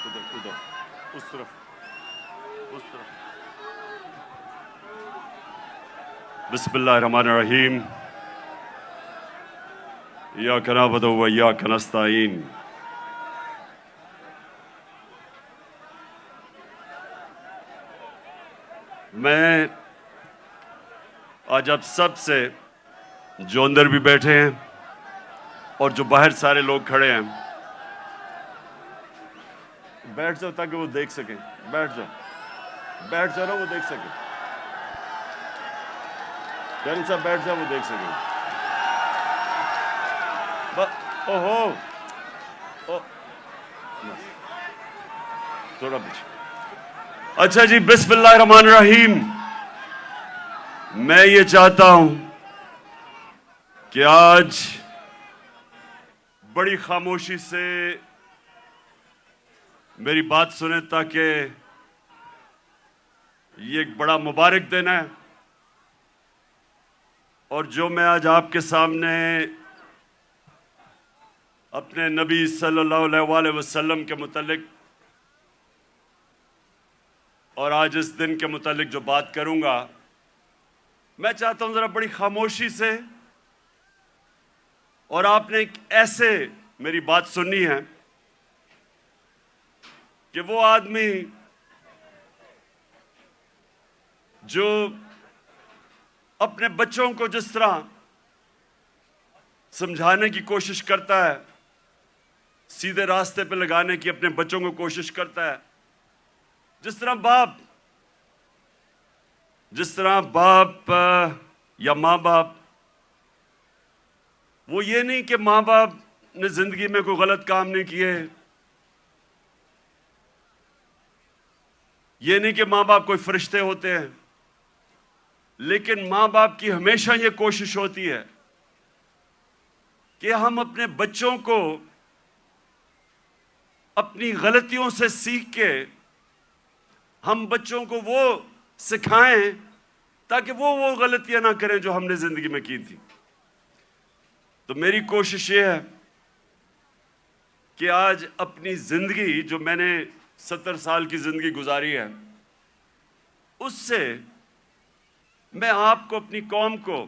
ادھر اس طرف بسم اللہ الرحمن الرحیم ایاک نعبد و ایاک نستعین میں آج آپ سب سے جو اندر بھی بیٹھے ہیں اور جو باہر سارے لوگ کھڑے ہیں بیٹھ جاؤ تاکہ وہ دیکھ سکیں. بیٹھ جاؤ نا وہ دیکھ سکیں. جن صاحب بیٹھ جاؤ وہ دیکھ سکیں. تھوڑا پیچھے. اچھا جی, بسم اللہ الرحمن الرحیم. میں یہ چاہتا ہوں کہ آج بڑی خاموشی سے میری بات سنیں تاکہ یہ ایک بڑا مبارک دن ہے, اور جو میں آج آپ کے سامنے اپنے نبی صلی اللہ علیہ وآلہ وسلم کے متعلق اور آج اس دن کے متعلق جو بات کروں گا, میں چاہتا ہوں ذرا بڑی خاموشی سے, اور آپ نے ایک ایسے میری بات سننی ہے کہ وہ آدمی جو اپنے بچوں کو جس طرح سمجھانے کی کوشش کرتا ہے, سیدھے راستے پہ لگانے کی اپنے بچوں کو کوشش کرتا ہے, جس طرح باپ یا ماں باپ, وہ یہ نہیں کہ ماں باپ نے زندگی میں کوئی غلط کام نہیں کیے, یہ نہیں کہ ماں باپ کوئی فرشتے ہوتے ہیں, لیکن ماں باپ کی ہمیشہ یہ کوشش ہوتی ہے کہ ہم اپنے بچوں کو اپنی غلطیوں سے سیکھ کے ہم بچوں کو وہ سکھائیں تاکہ وہ غلطیاں نہ کریں جو ہم نے زندگی میں کی تھی. تو میری کوشش یہ ہے کہ آج اپنی زندگی جو میں نے 70 سال کی زندگی گزاری ہے, اس سے میں آپ کو, اپنی قوم کو,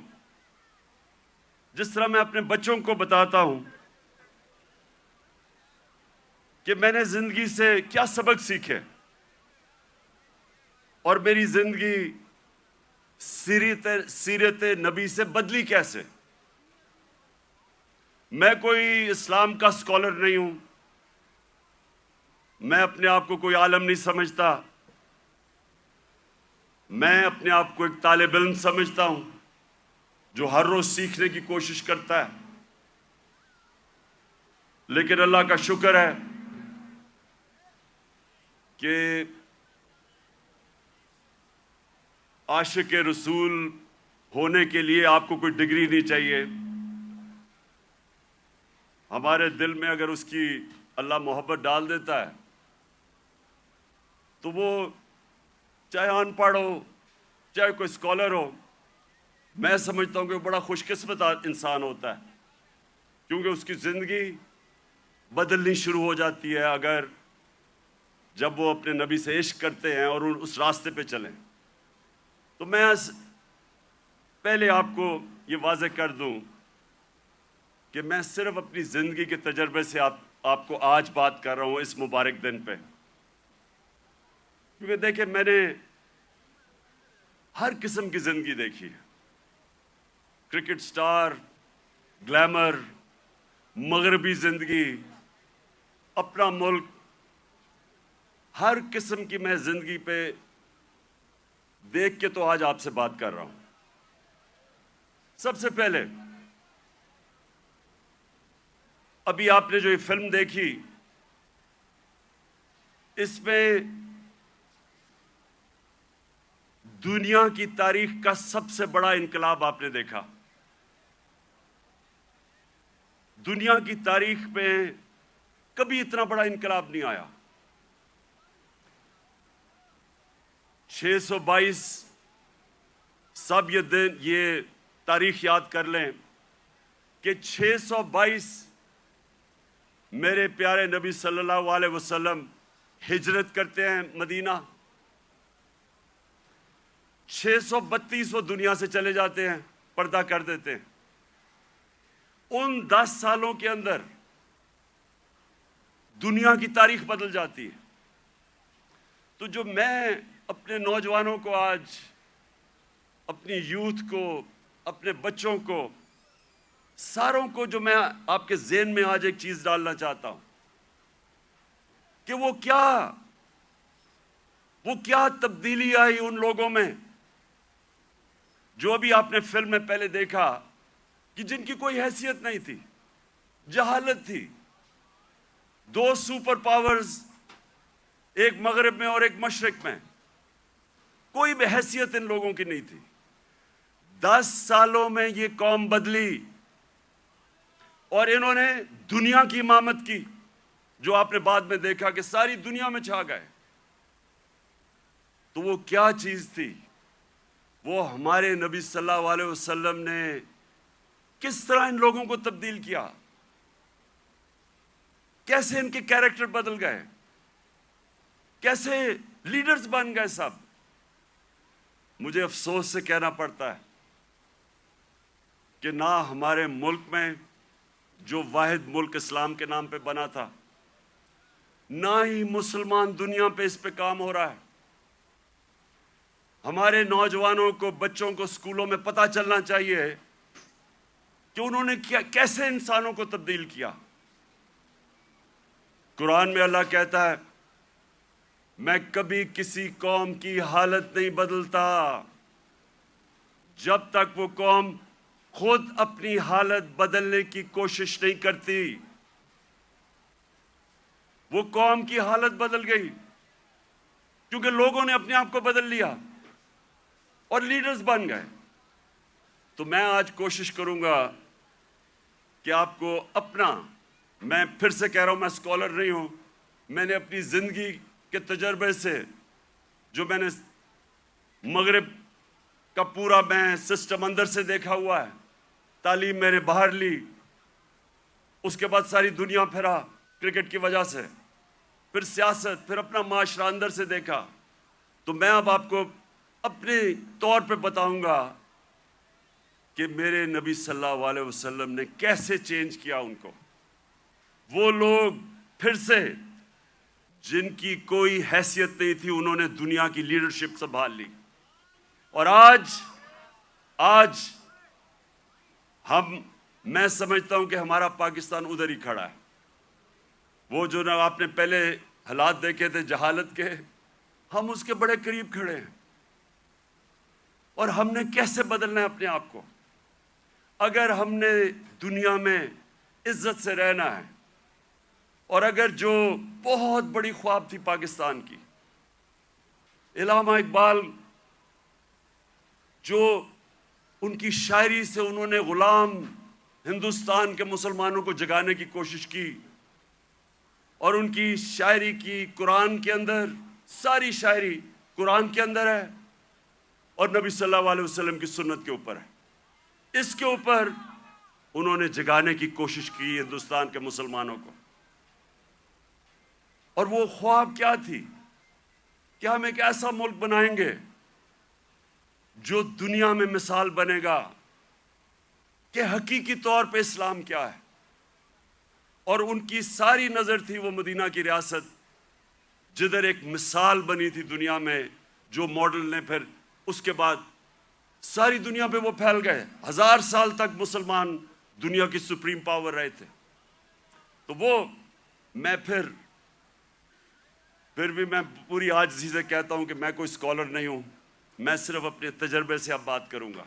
جس طرح میں اپنے بچوں کو بتاتا ہوں کہ میں نے زندگی سے کیا سبق سیکھے اور میری زندگی سیرت نبی سے بدلی کیسے. میں کوئی اسلام کا اسکالر نہیں ہوں, میں اپنے آپ کو کوئی عالم نہیں سمجھتا, میں اپنے آپ کو ایک طالب علم سمجھتا ہوں جو ہر روز سیکھنے کی کوشش کرتا ہے. لیکن اللہ کا شکر ہے کہ عاشق رسول ہونے کے لیے آپ کو کوئی ڈگری نہیں چاہیے. ہمارے دل میں اگر اس کی اللہ محبت ڈال دیتا ہے تو وہ چاہے ان پڑھ ہو, چاہے کوئی اسکالر ہو, میں سمجھتا ہوں کہ وہ بڑا خوش قسمت انسان ہوتا ہے, کیونکہ اس کی زندگی بدلنی شروع ہو جاتی ہے اگر جب وہ اپنے نبی سے عشق کرتے ہیں اور اس راستے پہ چلیں. تو میں پہلے آپ کو یہ واضح کر دوں کہ میں صرف اپنی زندگی کے تجربے سے آپ کو آج بات کر رہا ہوں اس مبارک دن پہ, کیونکہ دیکھیں میں نے ہر قسم کی زندگی دیکھی ہے. کرکٹ سٹار, گلیمر, مغربی زندگی, اپنا ملک, ہر قسم کی میں زندگی پہ دیکھ کے تو آج آپ سے بات کر رہا ہوں. سب سے پہلے ابھی آپ نے جو یہ فلم دیکھی, اس میں دنیا کی تاریخ کا سب سے بڑا انقلاب آپ نے دیکھا. دنیا کی تاریخ میں کبھی اتنا بڑا انقلاب نہیں آیا. 622 سب یہ تاریخ یاد کر لیں کہ 622 میرے پیارے نبی صلی اللہ علیہ وسلم ہجرت کرتے ہیں مدینہ، 632 وہ دنیا سے چلے جاتے ہیں، پردہ کر دیتے ہیں۔ ان 10 سالوں کے اندر دنیا کی تاریخ بدل جاتی ہے۔ تو جو میں اپنے نوجوانوں کو آج، اپنی یوتھ کو، اپنے بچوں کو، ساروں کو جو میں آپ کے ذہن میں آج ایک چیز ڈالنا چاہتا ہوں کہ وہ کیا تبدیلی آئی ان لوگوں میں جو ابھی آپ نے فلم میں پہلے دیکھا کہ جن کی کوئی حیثیت نہیں تھی، جہالت تھی۔ 2 سپر پاورز، ایک مغرب میں اور ایک مشرق میں، کوئی بھی حیثیت ان لوگوں کی نہیں تھی۔ 10 سالوں میں یہ قوم بدلی اور انہوں نے دنیا کی امامت کی، جو آپ نے بعد میں دیکھا کہ ساری دنیا میں چھا گئے۔ تو وہ کیا چیز تھی؟ وہ ہمارے نبی صلی اللہ علیہ وسلم نے کس طرح ان لوگوں کو تبدیل کیا، کیسے ان کے کیریکٹر بدل گئے، کیسے لیڈرز بن گئے سب۔ مجھے افسوس سے کہنا پڑتا ہے کہ نہ ہمارے ملک میں، جو واحد ملک اسلام کے نام پہ بنا تھا، نہ ہی مسلمان دنیا پہ اس پہ کام ہو رہا ہے۔ ہمارے نوجوانوں کو، بچوں کو اسکولوں میں پتہ چلنا چاہیے کہ انہوں نے کیسے انسانوں کو تبدیل کیا۔ قرآن میں اللہ کہتا ہے، میں کبھی کسی قوم کی حالت نہیں بدلتا جب تک وہ قوم خود اپنی حالت بدلنے کی کوشش نہیں کرتی۔ وہ قوم کی حالت بدل گئی کیونکہ لوگوں نے اپنے آپ کو بدل لیا اور لیڈرز بن گئے۔ تو میں آج کوشش کروں گا کہ آپ کو میں پھر سے کہہ رہا ہوں، میں اسکالر نہیں ہوں، میں نے اپنی زندگی کے تجربے سے، جو میں نے مغرب کا پورا میں سسٹم اندر سے دیکھا ہوا ہے، تعلیم میں نے باہر لی، اس کے بعد ساری دنیا پھرا کرکٹ کی وجہ سے، پھر سیاست، پھر اپنا معاشرہ اندر سے دیکھا۔ تو میں اب آپ کو اپنے طور پہ بتاؤں گا کہ میرے نبی صلی اللہ علیہ وسلم نے کیسے چینج کیا ان کو۔ وہ لوگ پھر سے، جن کی کوئی حیثیت نہیں تھی، انہوں نے دنیا کی لیڈرشپ سنبھال لی۔ اور آج میں سمجھتا ہوں کہ ہمارا پاکستان ادھر ہی کھڑا ہے۔ وہ جو نا آپ نے پہلے حالات دیکھے تھے جہالت کے، ہم اس کے بڑے قریب کھڑے ہیں۔ اور ہم نے کیسے بدلنا ہے اپنے آپ کو؟ اگر ہم نے دنیا میں عزت سے رہنا ہے، اور اگر جو بہت بڑی خواب تھی پاکستان کی، علامہ اقبال، جو ان کی شاعری سے انہوں نے غلام ہندوستان کے مسلمانوں کو جگانے کی کوشش کی، اور ان کی شاعری کی قرآن کے اندر، ساری شاعری قرآن کے اندر ہے اور نبی صلی اللہ علیہ وسلم کی سنت کے اوپر ہے۔ اس کے اوپر انہوں نے جگانے کی کوشش کی ہندوستان کے مسلمانوں کو۔ اور وہ خواب کیا تھی کہ ہم ایک ایسا ملک بنائیں گے جو دنیا میں مثال بنے گا کہ حقیقی طور پہ اسلام کیا ہے۔ اور ان کی ساری نظر تھی وہ مدینہ کی ریاست، جدھر ایک مثال بنی تھی دنیا میں، جو ماڈل نے پھر اس کے بعد ساری دنیا پہ وہ پھیل گئے۔ 1000 سال تک مسلمان دنیا کی سپریم پاور رہے تھے۔ تو وہ میں پھر بھی میں پوری عاجزی سے کہتا ہوں کہ میں کوئی اسکالر نہیں ہوں، میں صرف اپنے تجربے سے اب بات کروں گا۔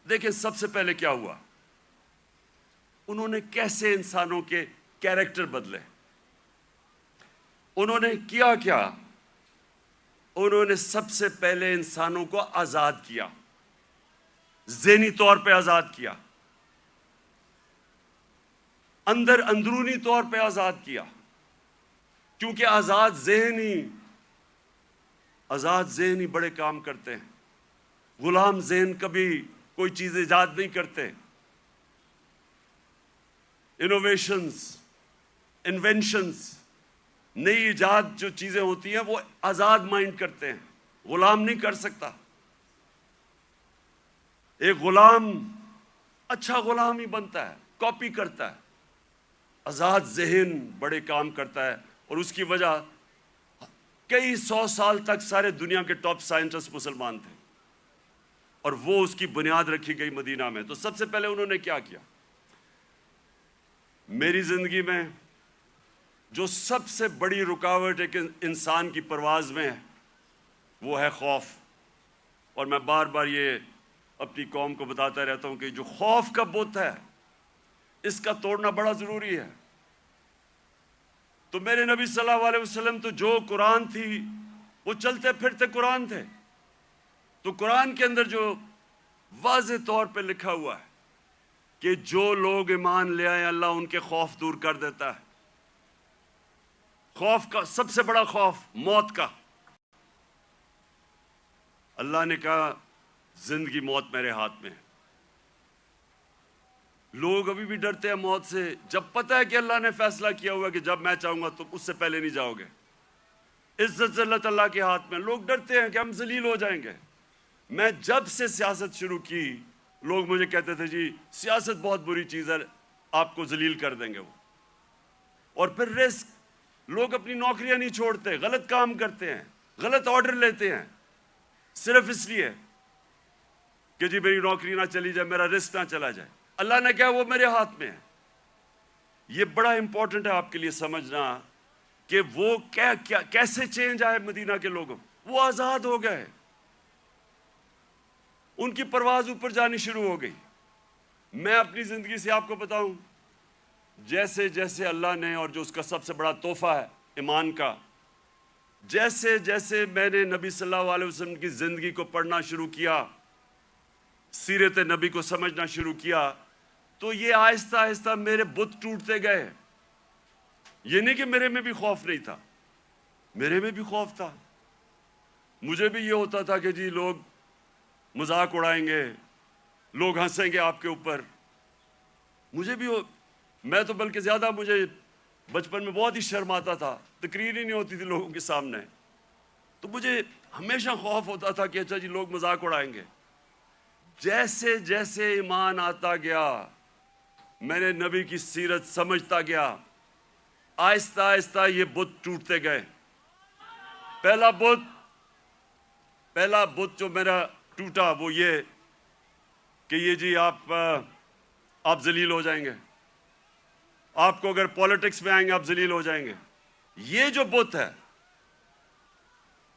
دیکھیں، سب سے پہلے کیا ہوا، انہوں نے کیسے انسانوں کے کیریکٹر بدلے۔ انہوں نے کیا انہوں نے سب سے پہلے انسانوں کو آزاد کیا، ذہنی طور پہ آزاد کیا، اندرونی طور پہ آزاد کیا، کیونکہ آزاد ذہن ہی بڑے کام کرتے ہیں۔ غلام ذہن کبھی کوئی چیز ایجاد نہیں کرتے۔ انوویشنز، انوینشنز نئی ایجاد جو چیزیں ہوتی ہیں وہ آزاد مائنڈ کرتے ہیں, غلام نہیں کر سکتا. ایک غلام اچھا غلام ہی بنتا ہے, کاپی کرتا ہے. آزاد ذہن بڑے کام کرتا ہے, اور اس کی وجہ کئی 100 سال تک سارے دنیا کے ٹاپ سائنٹسٹ مسلمان تھے, اور وہ اس کی بنیاد رکھی گئی مدینہ میں. تو سب سے پہلے انہوں نے کیا کیا؟ میری زندگی میں جو سب سے بڑی رکاوٹ ایک انسان کی پرواز میں ہے وہ ہے خوف. اور میں بار بار یہ اپنی قوم کو بتاتا رہتا ہوں کہ جو خوف کا بت ہے اس کا توڑنا بڑا ضروری ہے. تو میرے نبی صلی اللہ علیہ وسلم تو جو قرآن تھی وہ چلتے پھرتے قرآن تھے. تو قرآن کے اندر جو واضح طور پہ لکھا ہوا ہے کہ جو لوگ ایمان لے آئے اللہ ان کے خوف دور کر دیتا ہے. خوف کا سب سے بڑا خوف موت کا. اللہ نے کہا زندگی موت میرے ہاتھ میں ہے. لوگ ابھی بھی ڈرتے ہیں موت سے, جب پتہ ہے کہ اللہ نے فیصلہ کیا ہوا کہ جب میں چاہوں گا تم اس سے پہلے نہیں جاؤ گے. عزت ذلت اللہ کے ہاتھ میں. لوگ ڈرتے ہیں کہ ہم ذلیل ہو جائیں گے. میں جب سے سیاست شروع کی لوگ مجھے کہتے تھے جی سیاست بہت بری چیز ہے, آپ کو ذلیل کر دیں گے وہ. اور پھر رسک, لوگ اپنی نوکریاں نہیں چھوڑتے, غلط کام کرتے ہیں, غلط آرڈر لیتے ہیں صرف اس لیے کہ جی میری نوکری نہ چلی جائے, میرا رسک نہ چلا جائے. اللہ نے کہا وہ میرے ہاتھ میں ہے. یہ بڑا امپورٹنٹ ہے آپ کے لیے سمجھنا کہ وہ کیسے چینج آئے مدینہ کے لوگوں. وہ آزاد ہو گئے, ان کی پرواز اوپر جانی شروع ہو گئی. میں اپنی زندگی سے آپ کو بتاؤں, جیسے جیسے اللہ نے, اور جو اس کا سب سے بڑا تحفہ ہے ایمان کا, جیسے جیسے میں نے نبی صلی اللہ علیہ وسلم کی زندگی کو پڑھنا شروع کیا, سیرت نبی کو سمجھنا شروع کیا, تو یہ آہستہ آہستہ میرے بت ٹوٹتے گئے. یہ نہیں کہ میرے میں بھی خوف نہیں تھا, میرے میں بھی خوف تھا. مجھے بھی یہ ہوتا تھا کہ جی لوگ مذاق اڑائیں گے, لوگ ہنسیں گے آپ کے اوپر. مجھے بھی میں تو بلکہ زیادہ, مجھے بچپن میں بہت ہی شرم آتا تھا, تقریر ہی نہیں ہوتی تھی لوگوں کے سامنے. تو مجھے ہمیشہ خوف ہوتا تھا کہ اچھا جی لوگ مذاق اڑائیں گے. جیسے جیسے ایمان آتا گیا, میں نے نبی کی سیرت سمجھتا گیا, آہستہ آہستہ یہ بت ٹوٹتے گئے. پہلا بت جو میرا ٹوٹا وہ یہ کہ یہ جی آپ ذلیل ہو جائیں گے, آپ کو اگر پالیٹکس میں آئیں گے آپ ذلیل ہو جائیں گے. یہ جو بت ہے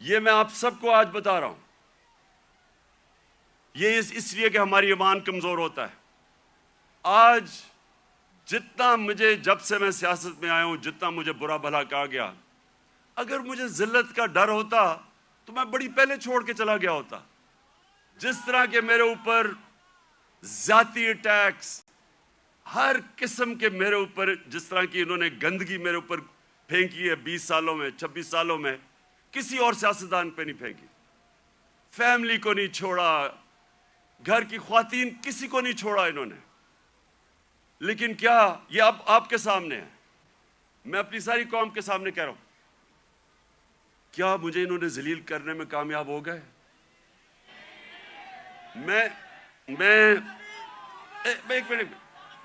یہ میں آپ سب کو آج بتا رہا ہوں, یہ اس لیے کہ ہماری ایمان کمزور ہوتا ہے. آج جتنا مجھے, جب سے میں سیاست میں آیا ہوں, جتنا مجھے برا بھلا کہا گیا, اگر مجھے ذلت کا ڈر ہوتا تو میں بڑی پہلے چھوڑ کے چلا گیا ہوتا. جس طرح کہ میرے اوپر ذاتی اٹیکس, ہر قسم کے میرے اوپر, جس طرح کی انہوں نے گندگی میرے اوپر پھینکی ہے 20 سالوں میں, 26 سالوں میں, کسی اور سیاستدان پہ نہیں پھینکی. فیملی کو نہیں چھوڑا, گھر کی خواتین کسی کو نہیں چھوڑا انہوں نے. لیکن کیا یہ اب آپ کے سامنے ہے, میں اپنی ساری قوم کے سامنے کہہ رہا ہوں, کیا مجھے انہوں نے ذلیل کرنے میں کامیاب ہو گئے؟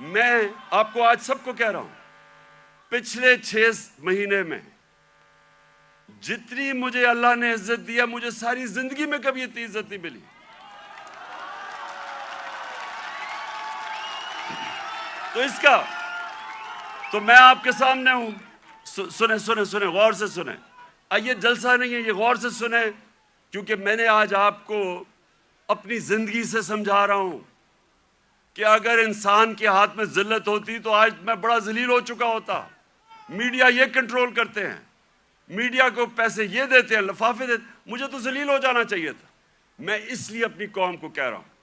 میں آپ کو آج سب کو کہہ رہا ہوں, پچھلے 6 مہینے میں جتنی مجھے اللہ نے عزت دیا, مجھے ساری زندگی میں کبھی اتنی عزت نہیں ملی. تو اس کا تو میں آپ کے سامنے ہوں. سنیں غور سے سنیں. یہ جلسہ نہیں ہے, یہ غور سے سنیں, کیونکہ میں نے آج آپ کو اپنی زندگی سے سمجھا رہا ہوں کہ اگر انسان کے ہاتھ میں ذلت ہوتی تو آج میں بڑا ذلیل ہو چکا ہوتا. میڈیا یہ کنٹرول کرتے ہیں, میڈیا کو پیسے یہ دیتے ہیں, لفافے دیتے, مجھے تو ذلیل ہو جانا چاہیے تھا. میں اس لیے اپنی قوم کو کہہ رہا ہوں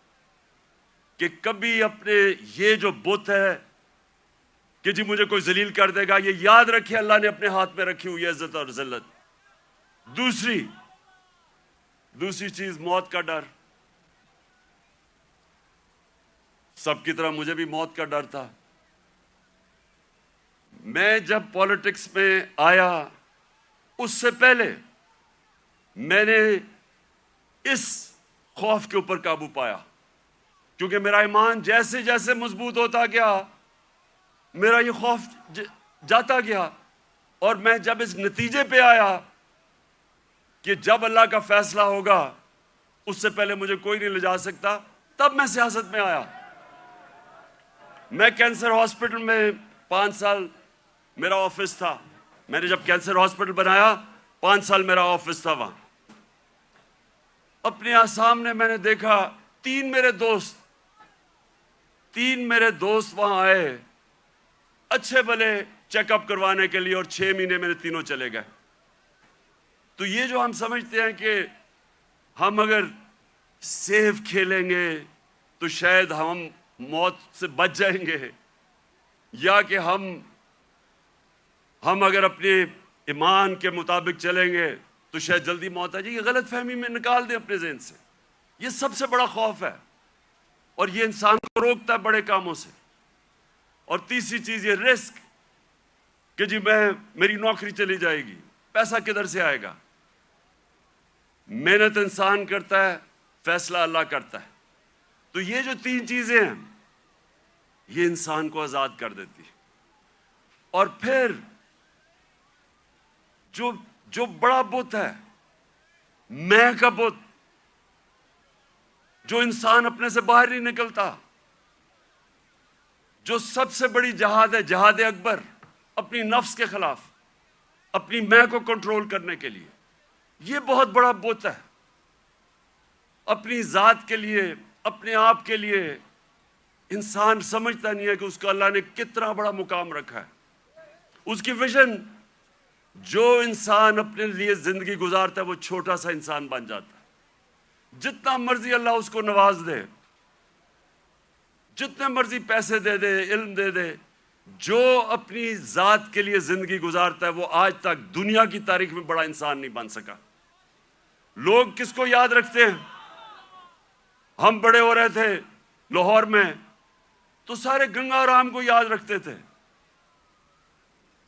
کہ کبھی اپنے یہ جو بت ہے کہ جی مجھے کوئی ذلیل کر دے گا, یہ یاد رکھے اللہ نے اپنے ہاتھ میں رکھی ہوئی عزت اور ذلت. دوسری چیز موت کا ڈر. سب کی طرح مجھے بھی موت کا ڈر تھا. میں جب پالیٹکس میں آیا اس سے پہلے میں نے اس خوف کے اوپر قابو پایا، کیونکہ میرا ایمان جیسے جیسے مضبوط ہوتا گیا میرا یہ خوف جاتا گیا، اور میں جب اس نتیجے پہ آیا کہ جب اللہ کا فیصلہ ہوگا اس سے پہلے مجھے کوئی نہیں لے جا سکتا، تب میں سیاست میں آیا۔ میں کینسر ہاسپٹل میں 5 سال میرا آفس تھا، میں نے جب کینسر ہاسپٹل بنایا 5 سال میرا آفس تھا وہاں۔ اپنے سامنے میں نے دیکھا 3 میرے دوست وہاں آئے اچھے بھلے چیک اپ کروانے کے لیے، اور 6 مہینے میں تینوں چلے گئے۔ تو یہ جو ہم سمجھتے ہیں کہ ہم اگر سیف کھیلیں گے تو شاید ہم موت سے بچ جائیں گے، یا کہ ہم اگر اپنے ایمان کے مطابق چلیں گے تو شاید جلدی موت آ جائے، یہ غلط فہمی میں نکال دیں اپنے ذہن سے۔ یہ سب سے بڑا خوف ہے، اور یہ انسان کو روکتا ہے بڑے کاموں سے۔ اور تیسری چیز یہ رسک، کہ جی میری نوکری چلی جائے گی، پیسہ کدھر سے آئے گا؟ محنت انسان کرتا ہے، فیصلہ اللہ کرتا ہے۔ تو یہ جو 3 چیزیں ہیں یہ انسان کو آزاد کر دیتی۔ اور پھر جو بڑا بت ہے، میں کا بت، جو انسان اپنے سے باہر نہیں نکلتا، جو سب سے بڑی جہاد ہے، جہاد اکبر، اپنی نفس کے خلاف، اپنی میں کو کنٹرول کرنے کے لیے، یہ بہت بڑا بت ہے۔ اپنی ذات کے لیے، اپنے آپ کے لیے انسان سمجھتا نہیں ہے کہ اس کو اللہ نے کتنا بڑا مقام رکھا ہے۔ اس کی ویژن، جو انسان اپنے لیے زندگی گزارتا ہے وہ چھوٹا سا انسان بن جاتا ہے۔ جتنا مرضی اللہ اس کو نواز دے، جتنے مرضی پیسے دے دے، علم دے دے، جو اپنی ذات کے لیے زندگی گزارتا ہے وہ آج تک دنیا کی تاریخ میں بڑا انسان نہیں بن سکا۔ لوگ کس کو یاد رکھتے ہیں؟ ہم بڑے ہو رہے تھے لاہور میں تو سارے گنگا رام کو یاد رکھتے تھے۔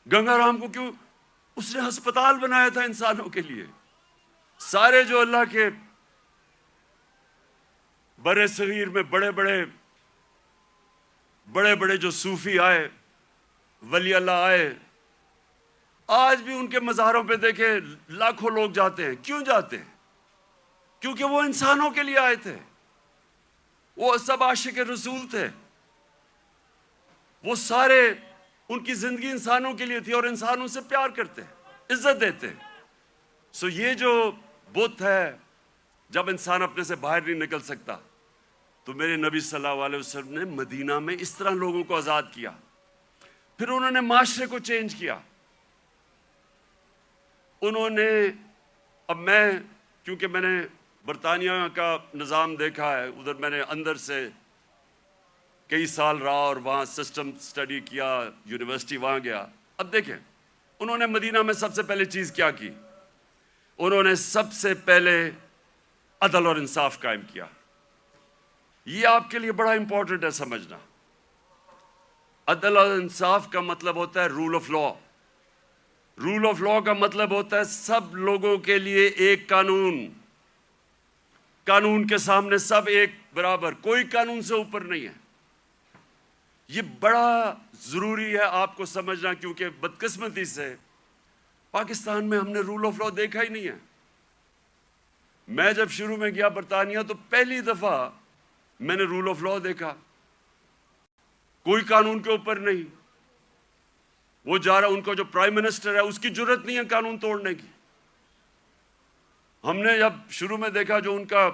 گنگا رام کو کیوں؟ اس نے ہسپتال بنایا تھا انسانوں کے لیے۔ سارے جو اللہ کے برے صغیر میں بڑے بڑے جو صوفی آئے، ولی اللہ آئے، آج بھی ان کے مزاروں پہ دیکھیں لاکھوں لوگ جاتے ہیں۔ کیوں جاتے ہیں؟ کیونکہ وہ انسانوں کے لیے آئے تھے، وہ سب عاشق رسول تھے، وہ سارے ان کی زندگی انسانوں کے لیے تھی، اور انسانوں سے پیار کرتے، عزت دیتے۔ سو یہ جو بت ہے، جب انسان اپنے سے باہر نہیں نکل سکتا، تو میرے نبی صلی اللہ علیہ وسلم نے مدینہ میں اس طرح لوگوں کو آزاد کیا۔ پھر انہوں نے معاشرے کو چینج کیا۔ انہوں نے، اب کیونکہ میں نے برطانیہ کا نظام دیکھا ہے، ادھر میں نے اندر سے کئی سال رہا اور وہاں سسٹم سٹڈی کیا، یونیورسٹی وہاں گیا۔ اب دیکھیں انہوں نے مدینہ میں سب سے پہلے چیز کیا کی؟ انہوں نے سب سے پہلے عدل اور انصاف قائم کیا۔ یہ آپ کے لیے بڑا امپورٹنٹ ہے سمجھنا۔ عدل اور انصاف کا مطلب ہوتا ہے rule of law. Rule of law کا مطلب ہوتا ہے سب لوگوں کے لیے ایک قانون، قانون کے سامنے سب ایک برابر، کوئی قانون سے اوپر نہیں ہے۔ یہ بڑا ضروری ہے آپ کو سمجھنا، کیونکہ بدقسمتی سے پاکستان میں ہم نے رول آف لا دیکھا ہی نہیں ہے۔ میں جب شروع میں گیا برطانیہ تو پہلی دفعہ میں نے رول آف لا دیکھا، کوئی قانون کے اوپر نہیں۔ وہ جا رہا، ان کا جو پرائم منسٹر ہے اس کی جرت نہیں ہے قانون توڑنے کی۔ ہم نے جب شروع میں دیکھا، جو ان کا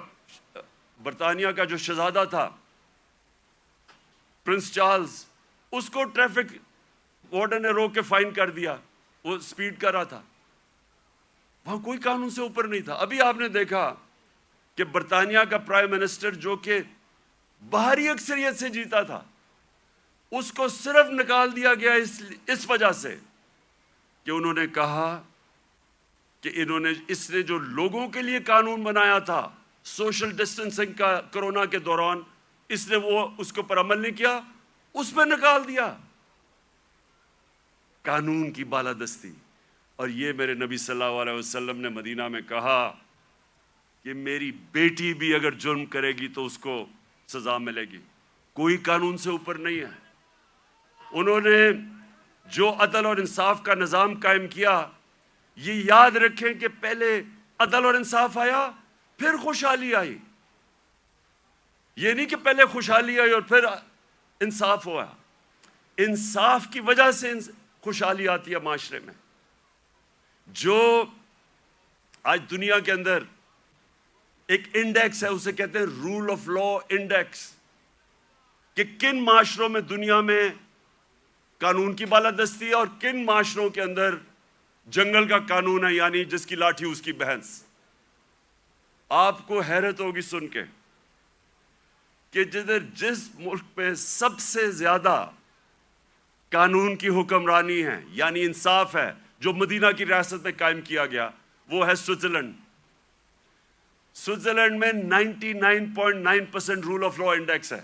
برطانیہ کا جو شہزادہ تھا پرنس چارلز، اس کو ٹریفک وارڈن نے روک کے فائن کر دیا، وہ سپیڈ کر رہا تھا۔ وہاں کوئی قانون سے اوپر نہیں تھا۔ ابھی آپ نے دیکھا کہ برطانیہ کا پرائم منسٹر، جو کہ باہری اکثریت سے جیتا تھا، اس کو صرف نکال دیا گیا اس وجہ سے کہ انہوں نے کہا کہ اس نے جو لوگوں کے لیے قانون بنایا تھا سوشل ڈسٹنسنگ کا کرونا کے دوران، اس نے اس کے اوپر عمل نہیں کیا، اس پہ نکال دیا۔ قانون کی بالادستی اور یہ میرے نبی صلی اللہ علیہ وسلم نے مدینہ میں کہا کہ میری بیٹی بھی اگر جرم کرے گی تو اس کو سزا ملے گی، کوئی قانون سے اوپر نہیں ہے۔ انہوں نے جو عدل اور انصاف کا نظام قائم کیا، یہ یاد رکھیں کہ پہلے عدل اور انصاف آیا پھر خوشحالی آئی، یہ نہیں کہ پہلے خوشحالی آئی اور پھر انصاف ہوا۔ انصاف کی وجہ سے خوشحالی آتی ہے معاشرے میں۔ جو آج دنیا کے اندر ایک انڈیکس ہے، اسے کہتے ہیں رول آف لا انڈیکس، کہ کن معاشروں میں دنیا میں قانون کی بالادستی ہے اور کن معاشروں کے اندر جنگل کا قانون ہے، یعنی جس کی لاٹھی اس کی بھینس۔ آپ کو حیرت ہوگی سن کے کہ جس ملک میں سب سے زیادہ قانون کی حکمرانی ہے، یعنی انصاف ہے، جو مدینہ کی ریاست میں قائم کیا گیا، وہ ہے سوئٹزرلینڈ۔ سوئٹزرلینڈ میں 99.9% رول آف لا انڈیکس ہے،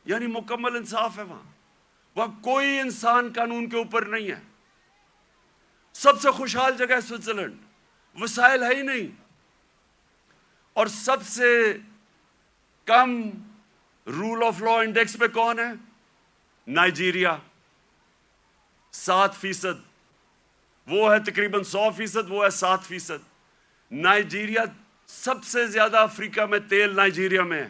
یعنی مکمل انصاف ہے وہاں کوئی انسان قانون کے اوپر نہیں ہے۔ سب سے خوشحال جگہ ہے سوئٹزرلینڈ، وسائل ہے ہی نہیں، اور سب سے کم رول آف لا انڈیکس پہ کون ہے؟ نائجیریا، 7%، وہ ہے تقریباً 100%، وہ ہے 7%۔ نائجیریا سب سے زیادہ افریقہ میں تیل نائجیریا میں ہے،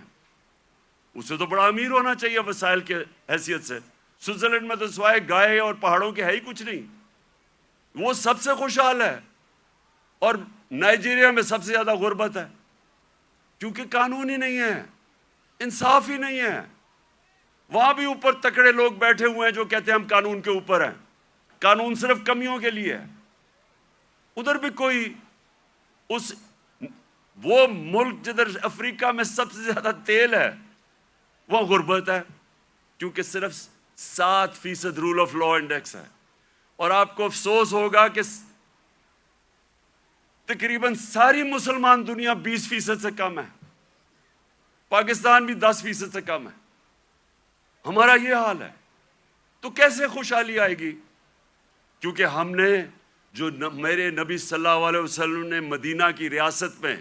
اسے تو بڑا امیر ہونا چاہیے وسائل کے حیثیت سے۔ سوئٹزرلینڈ میں تو سوائے گائے اور پہاڑوں کے ہے ہی کچھ نہیں، وہ سب سے خوشحال ہے۔ اور نائجیریا میں سب سے زیادہ غربت ہے، کیونکہ قانون ہی نہیں ہے، انصاف ہی نہیں ہے۔ وہاں بھی اوپر تکڑے لوگ بیٹھے ہوئے ہیں جو کہتے ہیں ہم قانون کے اوپر ہیں، قانون صرف کمیوں کے لیے ہے۔ ادھر بھی کوئی وہ ملک جدھر افریقہ میں سب سے زیادہ تیل ہے، وہاں غربت ہے، کیونکہ صرف 7% رول آف لا انڈیکس ہے۔ اور آپ کو افسوس ہوگا کہ تقریباً ساری مسلمان دنیا 20% سے کم ہے، پاکستان بھی 10% سے کم ہے، ہمارا یہ حال ہے۔ تو کیسے خوشحالی آئے گی؟ کیونکہ ہم نے جو میرے نبی صلی اللہ علیہ وسلم نے مدینہ کی ریاست میں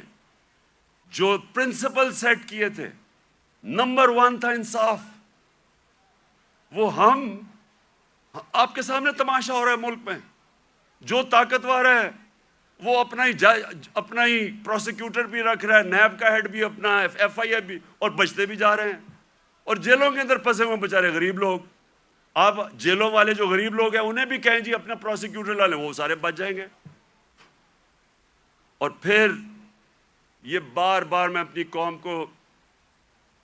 جو پرنسپل سیٹ کیے تھے، نمبر 1 تھا انصاف۔ وہ آپ کے سامنے تماشا ہو رہا ہے ملک میں، جو طاقتور ہے وہ اپنا ہی پروسیکیوٹر بھی رکھ رہا ہے، نیب کا ہیڈ بھی اپنا، FIA بھی، اور بچتے بھی جا رہے ہیں، اور جیلوں کے اندر پھنسے ہوئے بیچارے غریب لوگ۔ آپ جیلوں والے جو غریب لوگ ہیں انہیں بھی کہیں جی اپنا پروسیکیوٹر لا لیں، وہ سارے بچ جائیں گے۔ اور پھر یہ بار بار میں اپنی قوم کو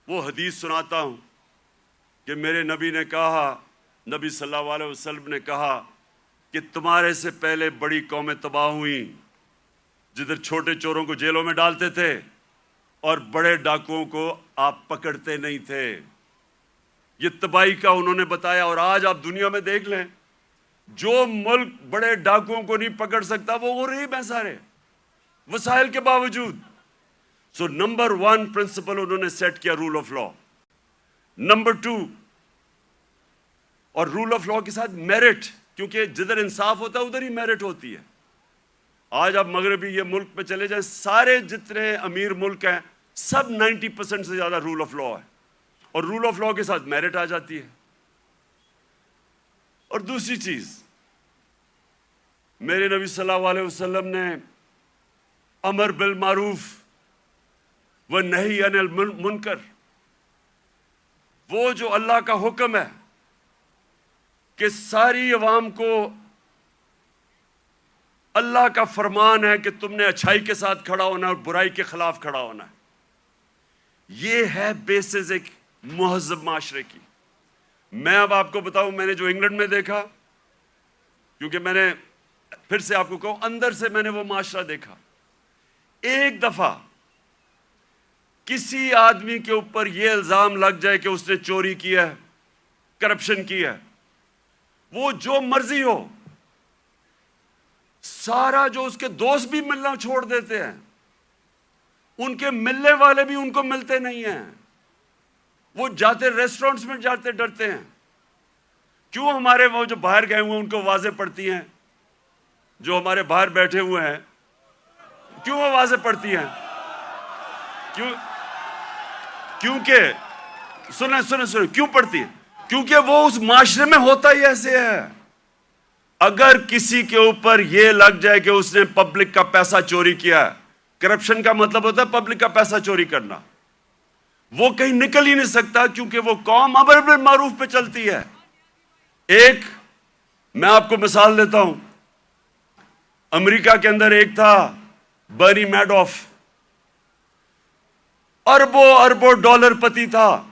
وہ حدیث سناتا ہوں کہ میرے نبی نے کہا، نبی صلی اللہ علیہ وسلم نے کہا کہ تمہارے سے پہلے بڑی قومیں تباہ ہوئیں جدھر چھوٹے چوروں کو جیلوں میں ڈالتے تھے اور بڑے ڈاکوؤں کو آپ پکڑتے نہیں تھے۔ یہ تباہی کا انہوں نے بتایا۔ اور آج آپ دنیا میں دیکھ لیں، جو ملک بڑے ڈاکوؤں کو نہیں پکڑ سکتا وہ غریب ہیں سارے، وسائل کے باوجود۔ سو نمبر 1 پرنسپل انہوں نے سیٹ کیا رول آف لا۔ نمبر 2، اور رول آف لا کے ساتھ میرٹ، کیونکہ جدھر انصاف ہوتا ہے ادھر ہی میرٹ ہوتی ہے۔ آج آپ مغربی یہ ملک پہ چلے جائیں، سارے جتنے امیر ملک ہیں سب 90% سے زیادہ رول آف لا ہے، اور رول آف لا کے ساتھ میرٹ آ جاتی ہے۔ اور دوسری چیز، میرے نبی صلی اللہ علیہ وسلم نے امر بالمعروف ونہی عن المنکر، وہ جو اللہ کا حکم ہے کہ ساری عوام کو اللہ کا فرمان ہے کہ تم نے اچھائی کے ساتھ کھڑا ہونا ہے اور برائی کے خلاف کھڑا ہونا ہے، یہ ہے بیسز ایک مہذب معاشرے کی۔ میں اب آپ کو بتاؤں، میں نے جو انگلینڈ میں دیکھا، کیونکہ میں نے پھر سے آپ کو کہوں اندر سے میں نے وہ معاشرہ دیکھا، ایک دفعہ کسی آدمی کے اوپر یہ الزام لگ جائے کہ اس نے چوری کی ہے، کرپشن کی ہے، وہ جو مرضی ہو، سارا جو اس کے دوست بھی ملنا چھوڑ دیتے ہیں، ان کے ملنے والے بھی ان کو ملتے نہیں ہیں، وہ جاتے ریسٹورنٹس میں جاتے ڈرتے ہیں۔ کیوں؟ ہمارے وہ جو باہر گئے ہوئے ان کو واضح پڑتی ہیں جو ہمارے باہر بیٹھے ہوئے ہیں کیوں آوازیں پڑتی ہیں؟ کیونکہ سنیں کیوں پڑتی ہے؟ کیونکہ وہ اس معاشرے میں ہوتا ہی ایسے ہے. اگر کسی کے اوپر یہ لگ جائے کہ اس نے پبلک کا پیسہ چوری کیا ہے، کرپشن کا مطلب ہوتا ہے پبلک کا پیسہ چوری کرنا، وہ کہیں نکل ہی نہیں سکتا، کیونکہ وہ قوم امر بالمعروف پہ چلتی ہے. ایک میں آپ کو مثال دیتا ہوں. امریکہ کے اندر ایک تھا برنی میڈوف، اربوں ڈالر پتی تھا.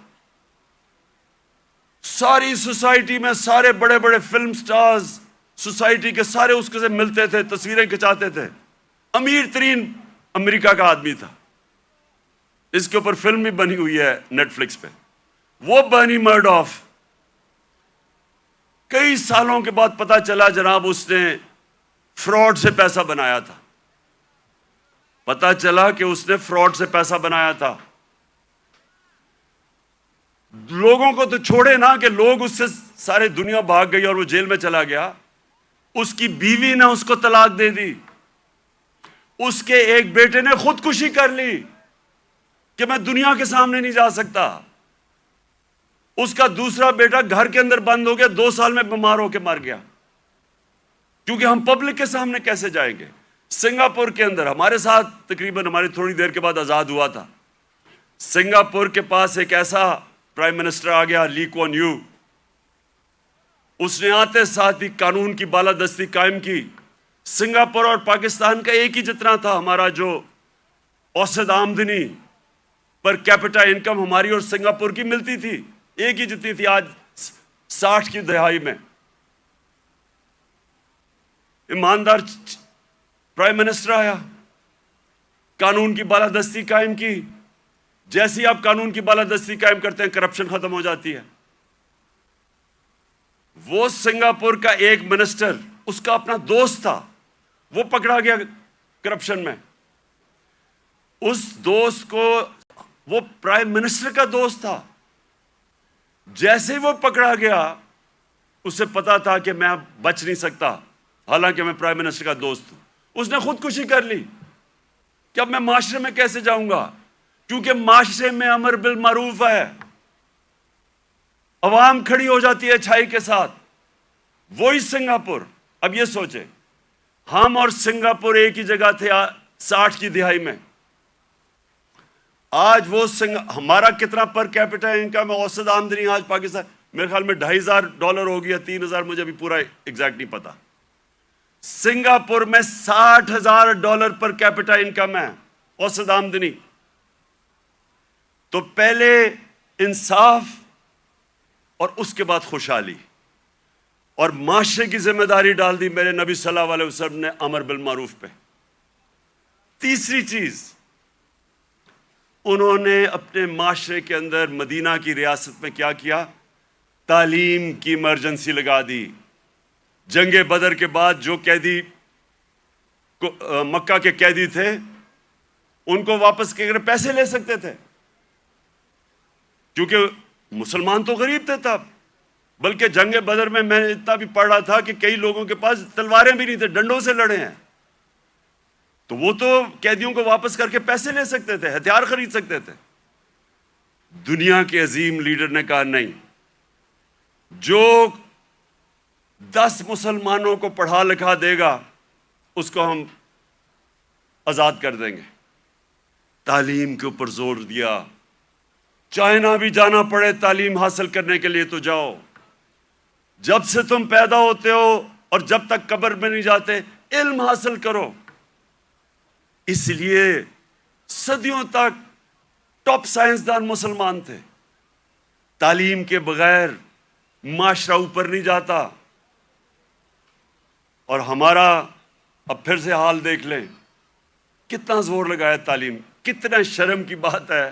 ساری سوسائٹی میں سارے بڑے بڑے فلم سٹارز سوسائٹی کے سارے اس کے سے ملتے تھے، تصویریں کھچاتے تھے. امیر ترین امریکہ کا آدمی تھا. اس کے اوپر فلم بھی بنی ہوئی ہے نیٹ فلکس پہ. وہ برنی میڈوف کئی سالوں کے بعد پتا چلا جناب اس نے فراڈ سے پیسہ بنایا تھا. پتا چلا کہ اس نے فراڈ سے پیسہ بنایا تھا. لوگوں کو تو چھوڑے نا کہ لوگ اس سے سارے دنیا بھاگ گئی اور وہ جیل میں چلا گیا. اس کی بیوی نے اس کو طلاق دے دی. اس کے ایک بیٹے نے خودکشی کر لی کہ میں دنیا کے سامنے نہیں جا سکتا. اس کا دوسرا بیٹا گھر کے اندر بند ہو گیا، 2 سال میں بیمار ہو کے مر گیا. کیونکہ ہم پبلک کے سامنے کیسے جائیں گے؟ سنگاپور کے اندر ہمارے ساتھ تقریباً ہماری تھوڑی دیر کے بعد آزاد ہوا تھا. سنگاپور کے پاس ایک ایسا پرائم منسٹر آ گیا، لی کوان یو. اس نے آتے ساتھ ہی قانون کی بالادستی قائم کی. سنگاپور اور پاکستان کا ایک ہی جتنا تھا ہمارا جو اوسط آمدنی پر کیپٹا انکم ہماری اور سنگاپور کی ملتی تھی، ایک ہی جتنی تھی. آج 60 کی دہائی میں ایماندار پرائم منسٹر آیا، قانون کی بالادستی قائم کی. جیسے ہی آپ قانون کی بالادستی قائم کرتے ہیں کرپشن ختم ہو جاتی ہے. وہ سنگاپور کا ایک منسٹر، اس کا اپنا دوست تھا، وہ پکڑا گیا کرپشن میں. اس دوست کو، وہ پرائم منسٹر کا دوست تھا، جیسے ہی وہ پکڑا گیا اسے پتا تھا کہ میں اب بچ نہیں سکتا، حالانکہ میں پرائم منسٹر کا دوست ہوں. اس نے خودکشی کر لی کہ اب میں معاشرے میں کیسے جاؤں گا، کیونکہ معاشرے میں امر بالمعروف ہے. عوام کھڑی ہو جاتی ہے اچھائی کے ساتھ. وہی سنگاپور. اب یہ سوچیں، ہم اور سنگاپور ایک ہی جگہ تھے 60 کی دہائی میں. آج وہ ہمارا کتنا پر کیپٹا انکم ہے، اوسط آمدنی آج پاکستان میرے خیال میں $2,500 ہو گیا، 3,000 مجھے ابھی پورا ایگزیکٹ نہیں پتا. سنگاپور میں $60,000 پر کیپٹا انکم ہے، اوسط آمدنی. تو پہلے انصاف اور اس کے بعد خوشحالی اور معاشرے کی ذمہ داری ڈال دی میرے نبی صلی اللہ علیہ وسلم نے امر بالمعروف پہ. تیسری چیز، انہوں نے اپنے معاشرے کے اندر مدینہ کی ریاست میں کیا کیا؟ تعلیم کی ایمرجنسی لگا دی. جنگ بدر کے بعد جو قیدی مکہ کے قیدی تھے ان کو واپس کے پیسے لے سکتے تھے، کیونکہ مسلمان تو غریب تھے تب. بلکہ جنگ بدر میں میں اتنا بھی پڑھ رہا تھا کہ کئی لوگوں کے پاس تلواریں بھی نہیں تھے، ڈنڈوں سے لڑے ہیں. تو وہ تو قیدیوں کو واپس کر کے پیسے لے سکتے تھے، ہتھیار خرید سکتے تھے. دنیا کے عظیم لیڈر نے کہا نہیں، جو 10 مسلمانوں کو پڑھا لکھا دے گا اس کو ہم آزاد کر دیں گے. تعلیم کے اوپر زور دیا. چائنا بھی جانا پڑے تعلیم حاصل کرنے کے لیے تو جاؤ. جب سے تم پیدا ہوتے ہو اور جب تک قبر میں نہیں جاتے علم حاصل کرو. اس لیے صدیوں تک ٹاپ سائنسدان مسلمان تھے. تعلیم کے بغیر معاشرہ اوپر نہیں جاتا. اور ہمارا اب پھر سے حال دیکھ لیں، کتنا زور لگایا تعلیم. کتنا شرم کی بات ہے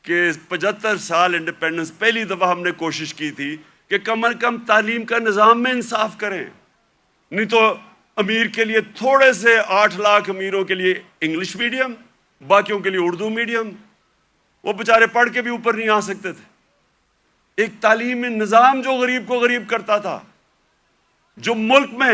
کہ 75 سال انڈیپینڈنس پہلی دفعہ ہم نے کوشش کی تھی کہ کم از کم تعلیم کا نظام میں انصاف کریں. نہیں تو امیر کے لیے تھوڑے سے 8 لاکھ امیروں کے لیے انگلش میڈیم، باقیوں کے لیے اردو میڈیم. وہ بیچارے پڑھ کے بھی اوپر نہیں آ سکتے تھے. ایک تعلیمی نظام جو غریب کو غریب کرتا تھا، جو ملک میں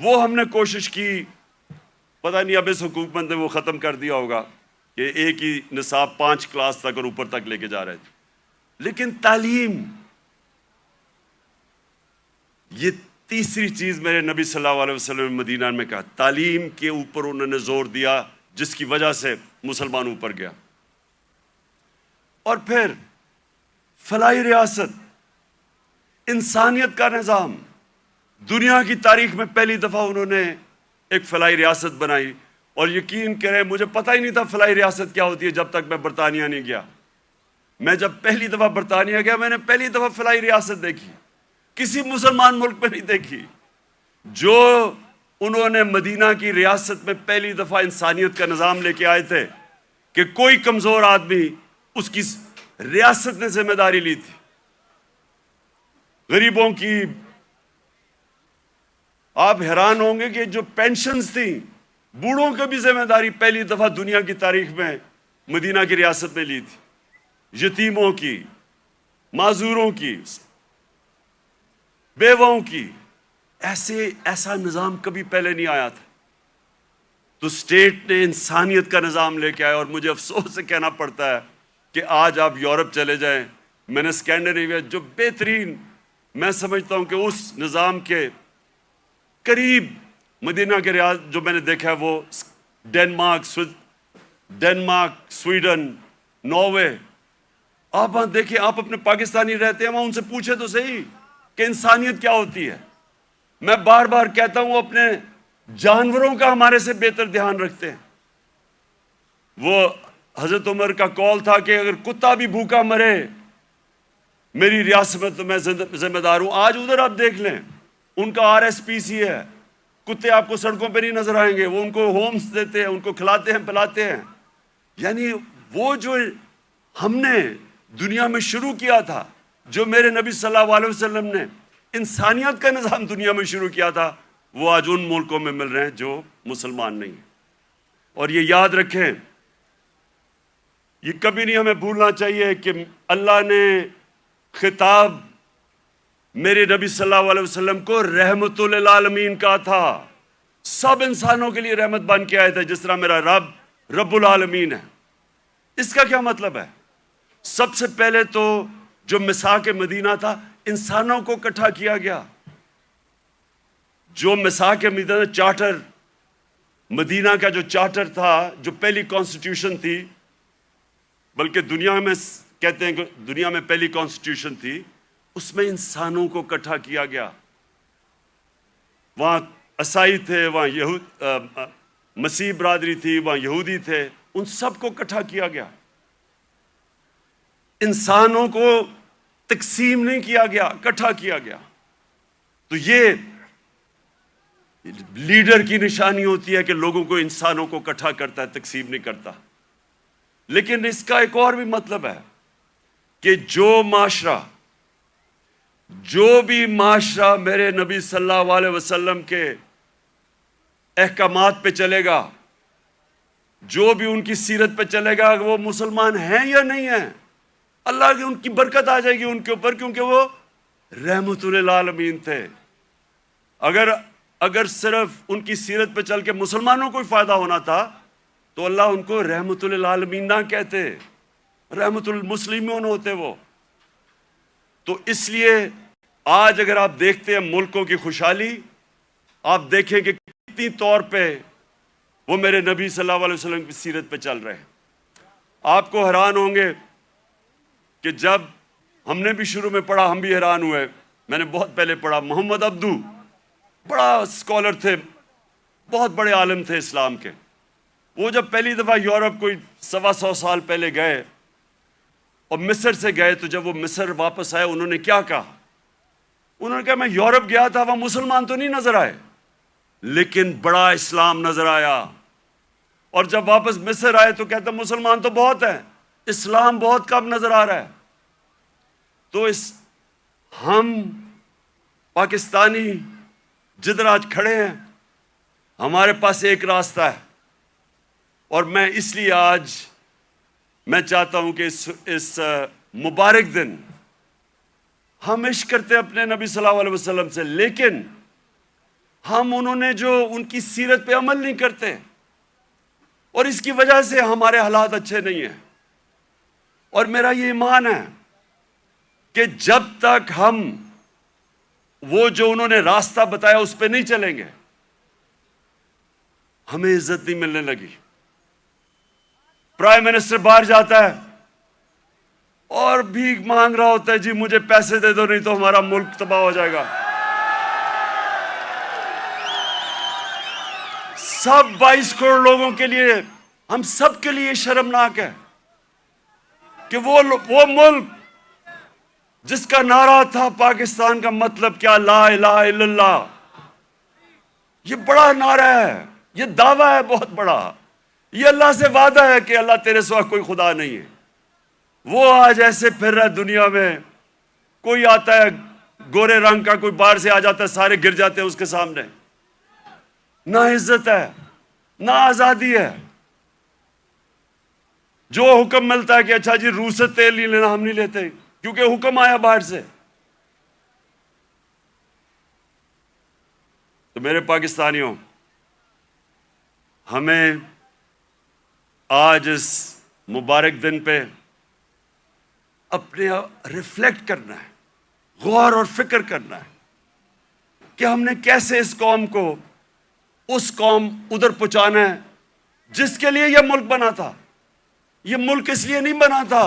وہ ہم نے کوشش کی، پتہ نہیں اب اس حکومت نے وہ ختم کر دیا ہوگا کہ ایک ہی نصاب 5 کلاس تک اور اوپر تک لے کے جا رہے تھے، لیکن تعلیم، یہ تیسری چیز میرے نبی صلی اللہ علیہ وسلم نے مدینہ میں کہا، تعلیم کے اوپر انہوں نے زور دیا، جس کی وجہ سے مسلمان اوپر گیا۔ اور پھر فلاحی ریاست، انسانیت کا نظام، دنیا کی تاریخ میں پہلی دفعہ انہوں نے ایک فلاحی ریاست بنائی، اور یقین کریں مجھے پتہ ہی نہیں تھا فلاحی ریاست کیا ہوتی ہے جب تک میں برطانیہ نہیں گیا۔ میں جب پہلی دفعہ برطانیہ گیا، میں نے پہلی دفعہ فلاحی ریاست دیکھی، کسی مسلمان ملک میں نہیں دیکھی۔ جو انہوں نے مدینہ کی ریاست میں پہلی دفعہ انسانیت کا نظام لے کے آئے تھے کہ کوئی کمزور آدمی، اس کی ریاست نے ذمہ داری لی تھی، غریبوں کی۔ آپ حیران ہوں گے کہ جو پینشنز تھیں، بوڑھوں کی بھی ذمہ داری پہلی دفعہ دنیا کی تاریخ میں مدینہ کی ریاست نے لی تھی، یتیموں کی، معذوروں کی، بیواؤں کی۔ ایسا نظام کبھی پہلے نہیں آیا تھا۔ تو اسٹیٹ نے انسانیت کا نظام لے کے آیا، اور مجھے افسوس سے کہنا پڑتا ہے کہ آج آپ یورپ چلے جائیں، میں نے اسکینڈینیویا جو بہترین، میں سمجھتا ہوں کہ اس نظام کے قریب مدینہ کے ریاض جو میں نے دیکھا ہے وہ ڈینمارک، سویڈن، ناروے۔ آپ وہاں دیکھیں، آپ اپنے پاکستانی رہتے ہیں وہاں، ان سے پوچھے تو صحیح کہ انسانیت کیا ہوتی ہے۔ میں بار بار کہتا ہوں، وہ اپنے جانوروں کا ہمارے سے بہتر دھیان رکھتے ہیں۔ وہ حضرت عمر کا قول تھا کہ اگر کتا بھی بھوکا مرے میری ریاست میں تو میں ذمہ دار ہوں۔ آج ادھر آپ دیکھ لیں، ان کا RSPC ہے، کتے آپ کو سڑکوں پہ نہیں نظر آئیں گے، وہ ان کو ہومز دیتے ہیں، ان کو کھلاتے ہیں پلاتے ہیں۔ یعنی وہ جو ہم نے دنیا میں شروع کیا تھا، جو میرے نبی صلی اللہ علیہ وسلم نے انسانیت کا نظام دنیا میں شروع کیا تھا، وہ آج ان ملکوں میں مل رہے ہیں جو مسلمان نہیں ہیں۔ اور یہ یاد رکھیں، یہ کبھی نہیں ہمیں بھولنا چاہیے کہ اللہ نے خطاب میرے نبی صلی اللہ علیہ وسلم کو رحمت للعالمین کہا تھا، سب انسانوں کے لیے رحمت بن کے آئے تھے، جس طرح میرا رب رب العالمین ہے۔ اس کا کیا مطلب ہے؟ سب سے پہلے تو جو میثاق مدینہ تھا، انسانوں کو اکٹھا کیا گیا۔ جو میثاق مدینہ چارٹر، مدینہ کا جو چارٹر تھا، جو پہلی کانسٹیٹیوشن تھی، بلکہ دنیا میں کہتے ہیں کہ دنیا میں پہلی کانسٹیٹیوشن تھی، اس میں انسانوں کو اکٹھا کیا گیا۔ وہاں عیسائی تھے، وہاں مسیح برادری تھی، وہاں یہودی تھے، ان سب کو اکٹھا کیا گیا۔ انسانوں کو تقسیم نہیں کیا گیا، اکٹھا کیا گیا۔ تو یہ لیڈر کی نشانی ہوتی ہے کہ لوگوں کو، انسانوں کو اکٹھا کرتا ہے، تقسیم نہیں کرتا۔ لیکن اس کا ایک اور بھی مطلب ہے کہ جو بھی معاشرہ میرے نبی صلی اللہ علیہ وسلم کے احکامات پہ چلے گا، جو بھی ان کی سیرت پہ چلے گا، وہ مسلمان ہیں یا نہیں ہیں، اللہ کی ان کی برکت آ جائے گی ان کے اوپر، کیونکہ وہ رحمت للعالمین تھے۔ اگر صرف ان کی سیرت پہ چل کے مسلمانوں کو ہی فائدہ ہونا تھا تو اللہ ان کو رحمت للعالمین نہ کہتے، رحمت للمسلمین ہوتے وہ۔ تو اس لیے آج اگر آپ دیکھتے ہیں ملکوں کی خوشحالی، آپ دیکھیں کہ کتنی طور پہ وہ میرے نبی صلی اللہ علیہ وسلم کی سیرت پہ چل رہے ہیں۔ آپ کو حیران ہوں گے کہ جب ہم نے بھی شروع میں پڑھا، ہم بھی حیران ہوئے۔ میں نے بہت پہلے پڑھا، محمد عبدو بڑا اسکالر تھے، بہت بڑے عالم تھے اسلام کے۔ وہ جب پہلی دفعہ یورپ کوئی 125 سال پہلے گئے اور مصر سے گئے، تو جب وہ مصر واپس آئے، انہوں نے کیا کہا؟ انہوں نے کہا میں یورپ گیا تھا، وہاں مسلمان تو نہیں نظر آئے، لیکن بڑا اسلام نظر آیا۔ اور جب واپس مصر آئے تو کہتے مسلمان تو بہت ہیں، اسلام بہت کم نظر آ رہا ہے۔ تو ہم پاکستانی جدھر آج کھڑے ہیں، ہمارے پاس ایک راستہ ہے، اور میں اس لیے آج میں چاہتا ہوں کہ اس مبارک دن ہم عشق کرتے اپنے نبی صلی اللہ علیہ وسلم سے، لیکن ہم انہوں نے جو ان کی سیرت پہ عمل نہیں کرتے، اور اس کی وجہ سے ہمارے حالات اچھے نہیں ہیں۔ اور میرا یہ ایمان ہے کہ جب تک ہم وہ جو انہوں نے راستہ بتایا اس پہ نہیں چلیں گے، ہمیں عزت نہیں ملنے لگی۔ پرائم منسٹر باہر جاتا ہے اور بھیک مانگ رہا ہوتا ہے، جی مجھے پیسے دے دو نہیں تو ہمارا ملک تباہ ہو جائے گا۔ سب 22 کروڑ لوگوں کے لیے، ہم سب کے لیے شرمناک ہے کہ وہ ملک جس کا نعرہ تھا پاکستان کا مطلب کیا، لا الہ الا اللہ، یہ بڑا نعرہ ہے، یہ دعویٰ ہے بہت بڑا، یہ اللہ سے وعدہ ہے کہ اللہ تیرے سوا کوئی خدا نہیں ہے، وہ آج ایسے پھر رہا ہے دنیا میں، کوئی آتا ہے گورے رنگ کا، کوئی باہر سے آ جاتا ہے، سارے گر جاتے ہیں اس کے سامنے۔ نہ عزت ہے، نہ آزادی ہے۔ جو حکم ملتا ہے کہ اچھا جی روس سے تیل نہیں لینا، ہم نہیں لیتے کیونکہ حکم آیا باہر سے۔ تو میرے پاکستانیوں، ہمیں آج اس مبارک دن پہ اپنے ریفلیکٹ کرنا ہے، غور اور فکر کرنا ہے کہ ہم نے کیسے اس قوم کو اس قوم ادھر پہنچانا ہے جس کے لیے یہ ملک بنا تھا۔ یہ ملک اس لیے نہیں بنا تھا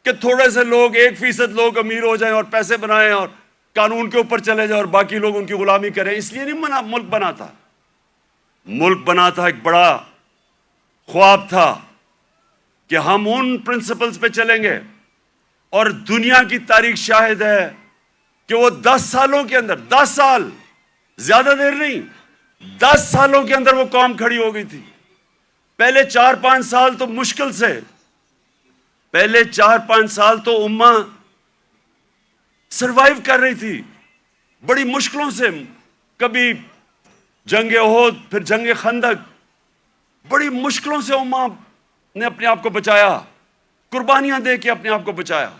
کہ تھوڑے سے لوگ، 1% لوگ امیر ہو جائیں اور پیسے بنائیں اور قانون کے اوپر چلے جائیں اور باقی لوگ ان کی غلامی کریں، اس لیے نہیں ملک بنا تھا۔ ملک بنا تھا، ایک بڑا خواب تھا کہ ہم ان پرنسپلز پہ چلیں گے، اور دنیا کی تاریخ شاہد ہے کہ وہ 10 سالوں کے اندر، 10 سال، زیادہ دیر نہیں، 10 سالوں کے اندر وہ قوم کھڑی ہو گئی تھی۔ پہلے 4-5 سال تو مشکل سے، پہلے 4-5 سال تو امہ سروائیو کر رہی تھی بڑی مشکلوں سے، کبھی جنگ احد، پھر جنگ خندق، بڑی مشکلوں سے امہ نے اپنے آپ کو بچایا، قربانیاں دے کے اپنے آپ کو بچایا۔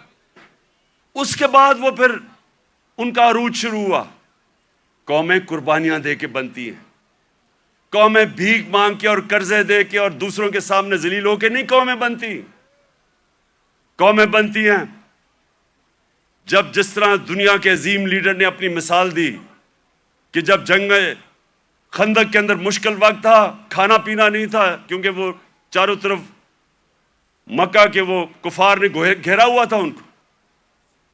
اس کے بعد وہ پھر ان کا عروج شروع ہوا۔ قومیں قربانیاں دے کے بنتی ہیں، قومیں بھیک مانگ کے اور قرضے دے کے اور دوسروں کے سامنے ذلیل ہو کے نہیں قومیں بنتی۔ قومیں بنتی ہیں جب، جس طرح دنیا کے عظیم لیڈر نے اپنی مثال دی کہ جب جنگ خندق کے اندر مشکل وقت تھا، کھانا پینا نہیں تھا کیونکہ وہ چاروں طرف مکہ کے وہ کفار نے گھیرا ہوا تھا ان کو،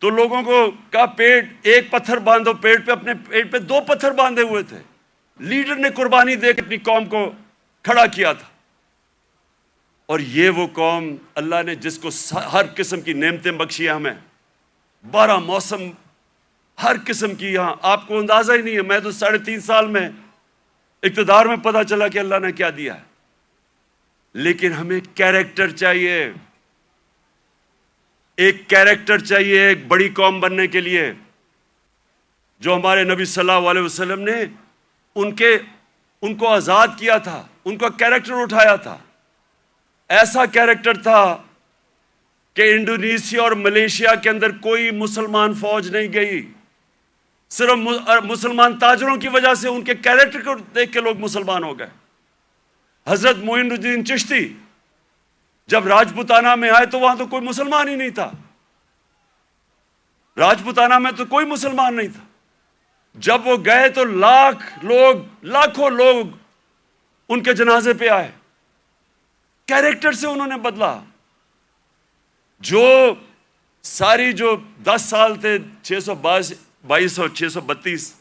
تو لوگوں کو کہا پیٹ ایک پتھر باندھو پیٹ پہ، اپنے پیٹ پہ 2 پتھر باندھے ہوئے تھے۔ لیڈر نے قربانی دے کے اپنی قوم کو کھڑا کیا تھا۔ اور یہ وہ قوم، اللہ نے جس کو ہر قسم کی نعمتیں بخشی ہیں ہمیں، 12 موسم، ہر قسم کی، یہاں آپ کو اندازہ ہی نہیں ہے۔ میں تو 3.5 سال میں اقتدار میں پتہ چلا کہ اللہ نے کیا دیا ہے۔ لیکن ہمیں کیریکٹر چاہیے، ایک کیریکٹر چاہیے ایک بڑی قوم بننے کے لیے، جو ہمارے نبی صلی اللہ علیہ وسلم نے ان کو آزاد کیا تھا، ان کا کیریکٹر اٹھایا تھا۔ ایسا کیریکٹر تھا کہ انڈونیشیا اور ملیشیا کے اندر کوئی مسلمان فوج نہیں گئی، صرف مسلمان تاجروں کی وجہ سے، ان کے کیریکٹر کو دیکھ کے لوگ مسلمان ہو گئے۔ حضرت معین الدین چشتی جب راجپوتانہ میں آئے تو وہاں تو کوئی مسلمان ہی نہیں تھا، راجپوتانہ میں تو کوئی مسلمان نہیں تھا۔ جب وہ گئے تو لاکھوں لوگ ان کے جنازے پہ آئے۔ کیریکٹر سے انہوں نے بدلا۔ جو ساری جو 10 سال تھے، 622 اور 632،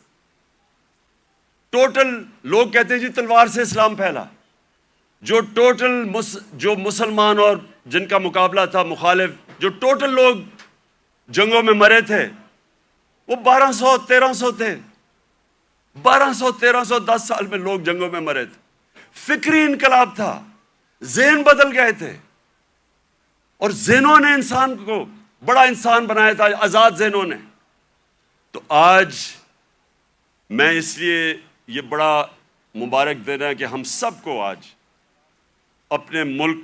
ٹوٹل لوگ کہتے ہیں جی تلوار سے اسلام پھیلا، جو ٹوٹل جو مسلمان اور جن کا مقابلہ تھا مخالف، جو ٹوٹل لوگ جنگوں میں مرے تھے وہ 1200-1300 تھے۔ 1200-1300 10 سال میں لوگ جنگوں میں مرے تھے۔ فکری انقلاب تھا، ذہن بدل گئے تھے، اور ذہنوں نے انسان کو بڑا انسان بنایا تھا، آزاد ذہنوں نے۔ تو آج میں اس لیے یہ بڑا مبارک دن ہے کہ ہم سب کو آج اپنے ملک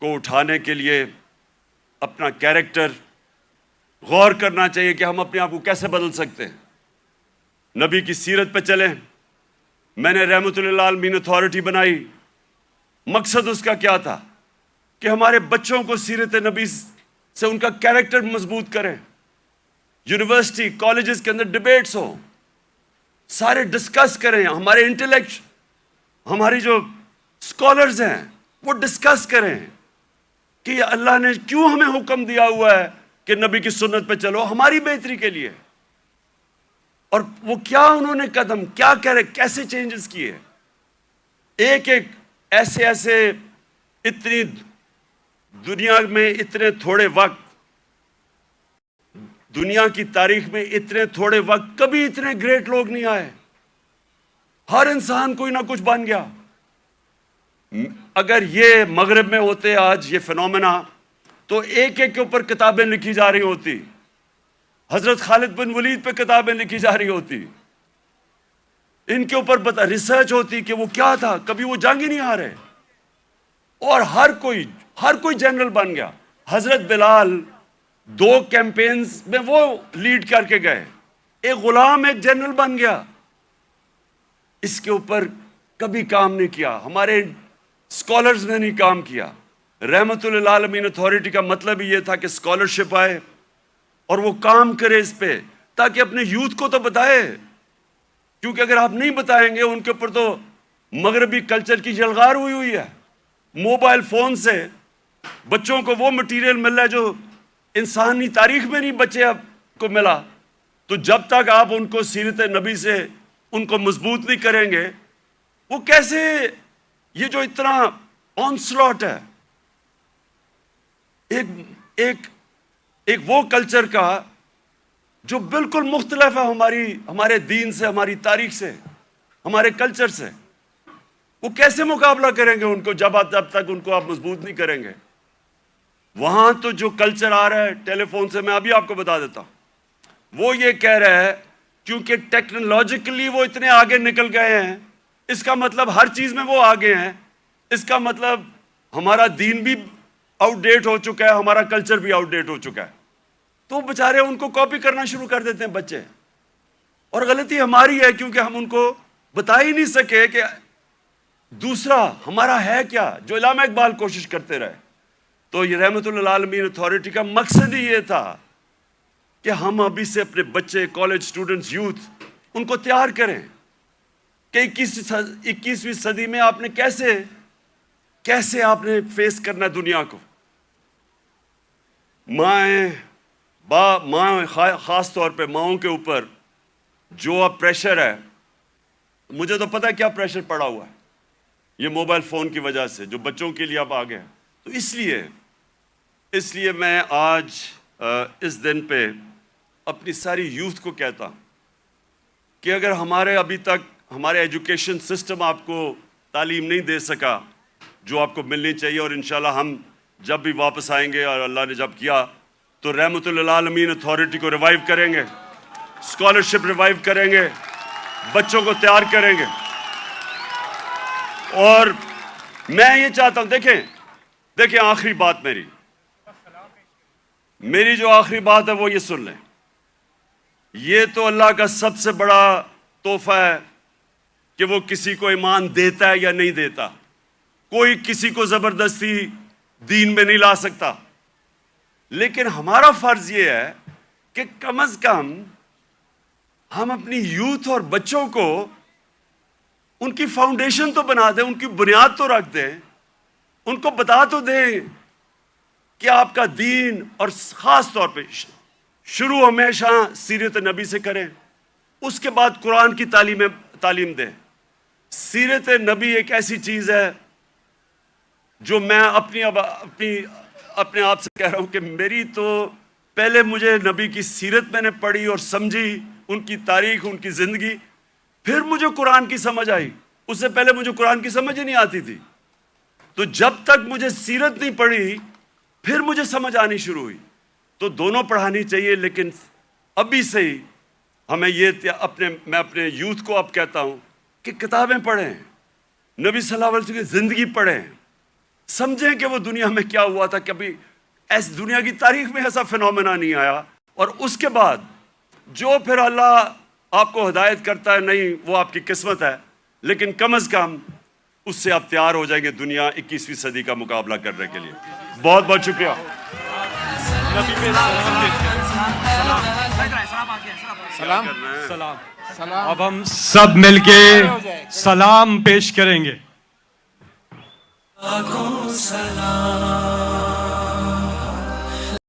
کو اٹھانے کے لیے اپنا کیریکٹر غور کرنا چاہیے کہ ہم اپنے آپ کو کیسے بدل سکتے ہیں۔ نبی کی سیرت پہ چلیں۔ میں نے رحمت اللہ عالمین اتھارٹی بنائی، مقصد اس کا کیا تھا کہ ہمارے بچوں کو سیرت نبی سے ان کا کیریکٹر مضبوط کریں۔ یونیورسٹی کالجز کے اندر ڈیبیٹس ہوں، سارے ڈسکس کریں، ہمارے انٹلیکچ ہماری جو اسکالرز ہیں وہ ڈسکس کریں کہ اللہ نے کیوں ہمیں حکم دیا ہوا ہے کہ نبی کی سنت پہ چلو، ہماری بہتری کے لیے، اور وہ کیا انہوں نے قدم کیا کرے، کیسے چینجز کیے، ایک ایک ایسے اتنی دنیا میں اتنے تھوڑے وقت، دنیا کی تاریخ میں اتنے تھوڑے وقت کبھی اتنے گریٹ لوگ نہیں آئے۔ ہر انسان کوئی نہ کچھ بن گیا۔ اگر یہ مغرب میں ہوتے آج یہ فنومنا، تو ایک ایک کے اوپر کتابیں لکھی جا رہی ہوتی، حضرت خالد بن ولید پہ کتابیں لکھی جا رہی ہوتی، ان کے اوپر ریسرچ ہوتی کہ وہ کیا تھا، کبھی وہ جنگ ہی نہیں ہارے، اور ہر کوئی جنرل بن گیا۔ حضرت بلال 2 کیمپینز میں وہ لیڈ کر کے گئے، ایک غلام ایک جنرل بن گیا۔ اس کے اوپر کبھی کام نہیں کیا، ہمارے اسکالرز نے نہیں کام کیا۔ رحمت اللہ عالمین اتھارٹی کا مطلب ہی یہ تھا کہ اسکالرشپ آئے اور وہ کام کرے اس پہ، تاکہ اپنے یوتھ کو تو بتائے، کیونکہ اگر آپ نہیں بتائیں گے ان کے اوپر تو مغربی کلچر کی جلغار ہوئی ہے۔ موبائل فون سے بچوں کو وہ مٹیریل مل رہا ہے جو انسانی تاریخ میں نہیں بچے اب کو ملا۔ تو جب تک آپ ان کو سیرت نبی سے ان کو مضبوط نہیں کریں گے، وہ کیسے، یہ جو اتنا آنسلاٹ ہے ایک وہ کلچر کا جو بالکل مختلف ہے ہمارے دین سے، ہماری تاریخ سے، ہمارے کلچر سے، وہ کیسے مقابلہ کریں گے ان کو جب تک ان کو آپ مضبوط نہیں کریں گے۔ وہاں تو جو کلچر آ رہا ہے ٹیلی فون سے، میں ابھی آپ کو بتا دیتا ہوں، وہ یہ کہہ رہا ہے کیونکہ ٹیکنالوجیکلی وہ اتنے آگے نکل گئے ہیں، اس کا مطلب ہر چیز میں وہ آگے ہیں، اس کا مطلب ہمارا دین بھی آؤٹ ڈیٹ ہو چکا ہے، ہمارا کلچر بھی آؤٹ ڈیٹ ہو چکا ہے۔ تو بیچارے ان کو کاپی کرنا شروع کر دیتے ہیں بچے، اور غلطی ہماری ہے کیونکہ ہم ان کو بتا ہی نہیں سکے کہ دوسرا ہمارا ہے کیا، جو علامہ اقبال کوشش کرتے رہے۔ تو یہ رحمت اللہ عالمین اتھارٹی کا مقصد ہی یہ تھا کہ ہم ابھی سے اپنے بچے، کالج اسٹوڈنٹس، یوتھ، ان کو تیار کریں کہ 21ویں صدی میں آپ نے کیسے آپ نے فیس کرنا دنیا کو۔ ماں خاص طور پہ ماؤں کے اوپر جو اب پریشر ہے، مجھے تو پتہ ہے کیا پریشر پڑا ہوا ہے یہ موبائل فون کی وجہ سے، جو بچوں کے لیے اب آ گیا۔ تو اس لیے میں آج اس دن پہ اپنی ساری یوتھ کو کہتا ہوں کہ اگر ابھی تک ہمارے ایجوکیشن سسٹم آپ کو تعلیم نہیں دے سکا جو آپ کو ملنی چاہیے، اور انشاءاللہ ہم جب بھی واپس آئیں گے اور اللہ نے جب کیا تو رحمت اللہ عالمین اتھارٹی کو ریوائیو کریں گے، اسکالرشپ ریوائیو کریں گے، بچوں کو تیار کریں گے۔ اور میں یہ چاہتا ہوں، دیکھیں آخری بات میری جو آخری بات ہے وہ یہ سن لیں، یہ تو اللہ کا سب سے بڑا تحفہ ہے کہ وہ کسی کو ایمان دیتا ہے یا نہیں دیتا۔ کوئی کسی کو زبردستی دین میں نہیں لا سکتا، لیکن ہمارا فرض یہ ہے کہ کم از کم ہم اپنی یوتھ اور بچوں کو ان کی فاؤنڈیشن تو بنا دیں، ان کی بنیاد تو رکھ دیں، ان کو بتا تو دیں کہ آپ کا دین، اور خاص طور پہ شروع ہمیشہ سیرت نبی سے کریں، اس کے بعد قرآن کی تعلیم دیں۔ سیرت نبی ایک ایسی چیز ہے جو میں اپنے آپ سے کہہ رہا ہوں کہ میری تو پہلے مجھے نبی کی سیرت میں نے پڑھی اور سمجھی، ان کی تاریخ، ان کی زندگی، پھر مجھے قرآن کی سمجھ آئی۔ اس سے پہلے مجھے قرآن کی سمجھ ہی نہیں آتی تھی۔ تو جب تک مجھے سیرت نہیں پڑھی پھر مجھے سمجھ آنی شروع ہوئی۔ تو دونوں پڑھانی چاہیے، لیکن ابھی سے ہی ہمیں میں اپنے یوتھ کو اب کہتا ہوں کہ کتابیں پڑھیں، نبی صلی اللہ علیہ وسلم کی زندگی پڑھیں، سمجھیں کہ وہ دنیا میں کیا ہوا تھا۔ کبھی دنیا کی تاریخ میں ایسا فنومنا نہیں آیا اور اس کے بعد جو پھر اللہ آپ کو ہدایت کرتا ہے نہیں وہ آپ کی قسمت ہے, لیکن کم از کم اس سے آپ تیار ہو جائیں گے دنیا 21ویں صدی کا مقابلہ کرنے کے لیے. بہت بہت شکریہ. سلام سلام. اب ہم سب مل کے سلام پیش کریں گے. سلام.